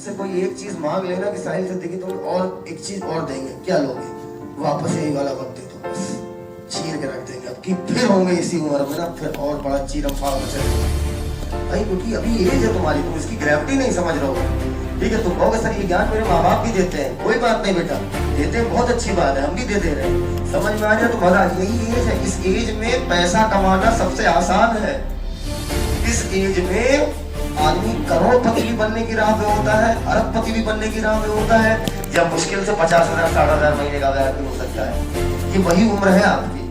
मुझसे कोई एक चीज मांग लेना कि साहिल से देखी तो और एक चीज और देंगे, क्या लोगे? वापस यही वाला वक्त दे दो, बस चीर के रख देंगे। अब की फिर होंगे इसी उम्र में ना, फिर और बड़ा चीरम फाड़ मचेगा भाई, क्योंकि अभी एज है तुम्हारी, तुम इसकी ग्रेविटी नहीं समझ रहे हो। ठीक है, तुम कहोगे सर ये ज्ञान मेरे माँ बाप भी देते हैं, कोई बात नहीं बेटा, देते हैं, बहुत अच्छी बात है, हम भी दे दे रहे हैं। समझ में आ जाए तो मजा। यही एज है, इस एज में पैसा कमाना सबसे आसान है। इस एज में आदमी करोड़पति भी बनने की राह पे होता है, अरबपति भी बनने की राह पे होता है, या मुश्किल से 50,000 60,000 महीने का व्यापार हो सकता है। ये वही उम्र है आपकी।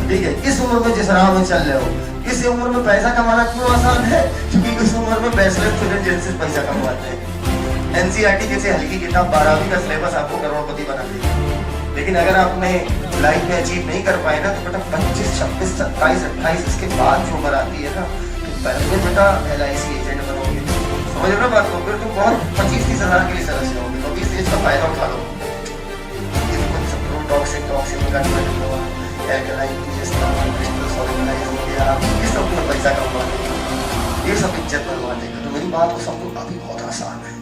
ठीक है, इस उम्र में जिस राह में चल रहे हो, इस उम्र में पैसा कमाना क्यों आसान है? क्योंकि इस उम्र में बैचलर स्टूडेंट जैसे पैसा कमाते हैं। एनसीईआरटी जैसे हल्की किताब 12वीं का सिलेबस आपको करोड़पति बना देगी, लेकिन अगर आपने लाइफ में अचीव नहीं कर पाए ना, तो बेटा 25, 26, 27, 28 इसके बाद जो उम्र आती है ना, तो बेटा LIC एजेंट बनोगे, समझ रहे हो बात को? फिर तुम बहुत 25-30 हजार के लिए सरस जाओगे, तो इस चीज का फायदा उठा लो। टॉक्सिक ये सब में पैसा कमा देगा, ये सब इज्जत बनवा देगा। तो मेरी बात को समझो, अभी बहुत आसान है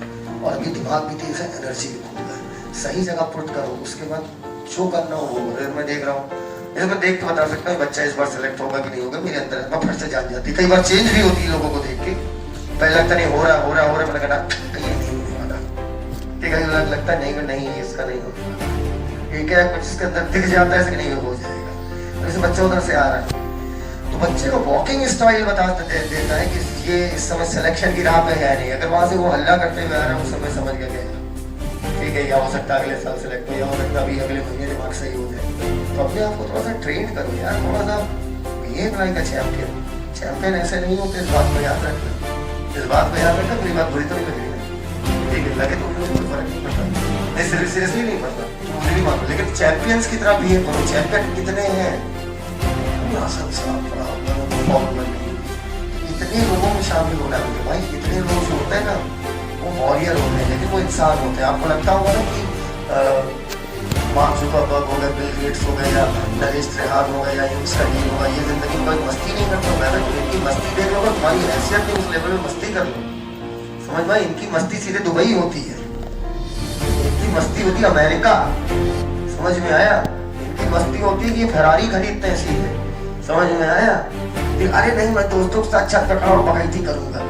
और अभी दिमाग भी तेज है, एनर्जी भी खूब है। सही जगह पुट करो, उसके बाद जो करना हो वो। मैं देख रहा हूँ, मैं देख के बता सकता हूँ बच्चा इस बार सेलेक्ट होगा कि नहीं होगा, मेरे अंदर मैं फट से जान जाती। कई बार चेंज भी होती है लोगों को देख के, पहले लगता नहीं हो रहा मैंने कहा ये नहीं होने वाला, ठीक है, लगता नहीं इसका नहीं होगा, एक है कुछ इसके अंदर दिख जाता है, नहीं हो जाएगा। जैसे बच्चा उधर से आ रहा है तो बच्चे को वॉकिंग स्टाइल बता देता है कि ये इस समय सिलेक्शन की राह पे है नहीं। अगर वहां से वो हल्ला करते हुए आ रहा है, उस समय समझ गया, ठीक है, या हो सकता है अगले साल सेलेक्ट हो, या हो सकता है अभी अगले महीने दिमाग सही हो जाए। तो अपने आप को थोड़ा सा ट्रेन करो यार, थोड़ा सा behave like a champion. Champion ऐसे नहीं होते, इस बात को याद रखना, इस बात को याद रखना। मेरी बात बुरी तो नहीं लग रही, ठीक है, लगे तो मुझे कोई फर्क नहीं पड़ता, नहीं सीरियसली नहीं पड़ता, मुझे नहीं मालूम, लेकिन चैंपियंस की तरह बिहेव करो। चैंपियन कितने हैं, इतने लोगों में शामिल होना है भाई, इतने लोग जो होते हैं ना वो वॉरियर होते हैं, लेकिन वो इंसान होते हैं। आपको लगता होगा ना कि मार्क जुकरबर्ग हो गए, बिल गेट्स हो गए, या नरेश त्रेहान हो गए, या यूसुफ होगा, ये जिंदगी में कोई मस्ती नहीं करता। मैं इनकी मस्ती देख लो, तुम्हारी हैसियत नहीं, उस लेवल में मस्ती कर लो। समझ में? इनकी मस्ती सीधे दुबई होती है, इनकी मस्ती होती है अमेरिका। समझ में आया? इनकी मस्ती होती है कि फेरारी खरीदते हैं सीधे। समझ में आया? अरे नहीं, मैं दोस्तों के साथ छत पर खड़ा बकैती करूंगा,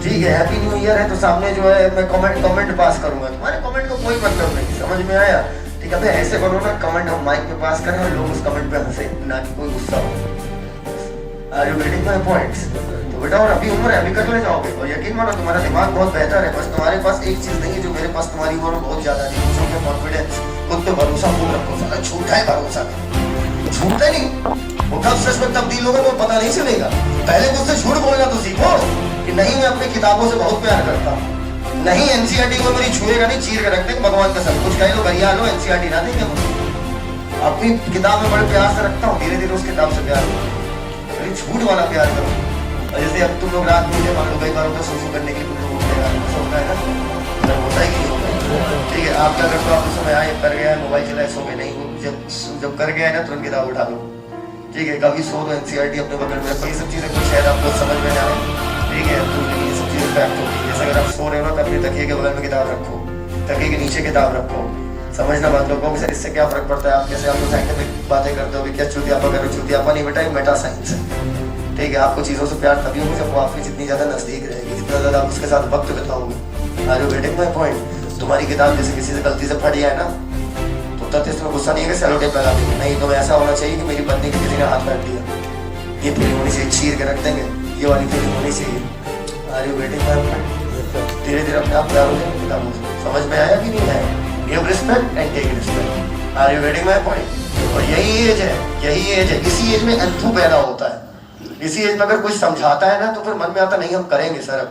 ठीक है, हैप्पी न्यू ईयर है तो सामने जो है मैं कमेंट पास करूंगा, तुम्हारे कमेंट को कोई मतलब नहीं। समझ में आया? ठीक है, ऐसे करो ना, कमेंट हम माइक पे पास करें और लोग उस कमेंट पे हंसे, ना कि कोई गुस्सा हो। Are you getting my points? तो बेटा और अभी उम्र है, अभी कर ले जाओगे, और यकीन मानो तुम्हारा दिमाग बहुत बेहतर है। बस तुम्हारे पास एक चीज नहीं है जो मेरे पास तुम्हारी उम्र बहुत ज्यादा है, दूसरों पे कॉन्फिडेंस, खुद पे भरोसा खूब रखो। साला झूठा है भरोसा, झूठा नहीं, वो कब सच में तब्दील होगा तो पता नहीं चलेगा। पहले मुझसे झूठ बोलना तो सीखो कि नहीं मैं अपनी किताबों से बहुत प्यार करता हूँ, नहीं एनसीईआरटी को मेरी छुएगा नहीं, चीर के रख दे, भगवान का सब कुछ कह लो, गरिया लो, एनसीईआरटी ना देंगे मुझे। अपनी किताब में बड़े प्यार से रखता हूँ, धीरे धीरे उस किताब से प्यार करो, झूठ वाला प्यार करो। जैसे अब तुम लोग रात में मान लो कई बार होता सोशल करने के लिए तुम लोग होता है ना, होता ही नहीं होता, ठीक है, आप क्या करते हो, आप उस समय आए कर गया मोबाइल चलाए सो गए, नहीं जब कर गया है ना तुरंत किताब उठा लो, ठीक है, कभी सो तो एनसीईआरटी अपने बगल में रखो। ये सब चीजें कुछ शायद आपको समझ में आए, ठीक है, तो ये सब चीजें फैक्ट होती है। जैसे अगर आप सो रहे हो ना तो अपने तकिए के बगल में किताब रखो, तकिए के नीचे किताब रखो। समझना बात लोगों को, इससे क्या फर्क पड़ता है? आप कैसे आप साइंटिफिक बातें करते हो, क्या चुतियापा कर रहे हो? चुतियापा नहीं बेटा, ये मेटा साइंस है, ठीक है। आपको चीजों से प्यार तभी होगा जब वो आपकी जितनी ज्यादा नजदीक रहेगी, जितना ज्यादा आप उसके साथ वक्त बिताओगे। Are you getting my point? तुम्हारी किताब जैसे किसी से गलती से फट जाए ना, तो तब इसमें गुस्सा नहीं है कि सेलो टेप लगा देंगे, नहीं, तो ऐसा होना चाहिए कि मेरी पत्नी के किसी ने हाथ काट दिया, ये फीलिंग होनी चाहिए, चीर के रख देंगे, ये वाली फीलिंग होनी चाहिए। Are you getting my point? धीरे धीरे अपने आप प्यार हो जाएगा किताबों से। समझ में आया कि नहीं आया? Give respect and take respect. Are you getting my point? और यही एज है, यही एज है, इसी एज में अंथू पैदा होता है। इसी एज में अगर कोई समझाता है ना तो फिर मन में आता नहीं हम करेंगे सर, अब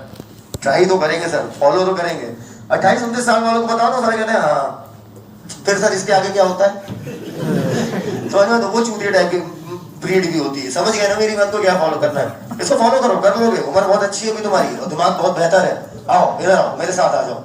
ट्राई तो करेंगे सर, फॉलो तो करेंगे। 28-29 साल वालों को बताओ ना, सारे कहते हैं हाँ, फिर सर इसके आगे क्या होता है? समझ में? तो वो चूतिया टाइप की ब्रीड भी होती है। समझ गए ना मेरी बात को? क्या फॉलो करना है, इसको फॉलो करो, कर लोगे, उम्र बहुत अच्छी है अभी तुम्हारी और दिमाग बहुत बेहतर है। आओ इधर आओ, मेरे साथ आ जाओ।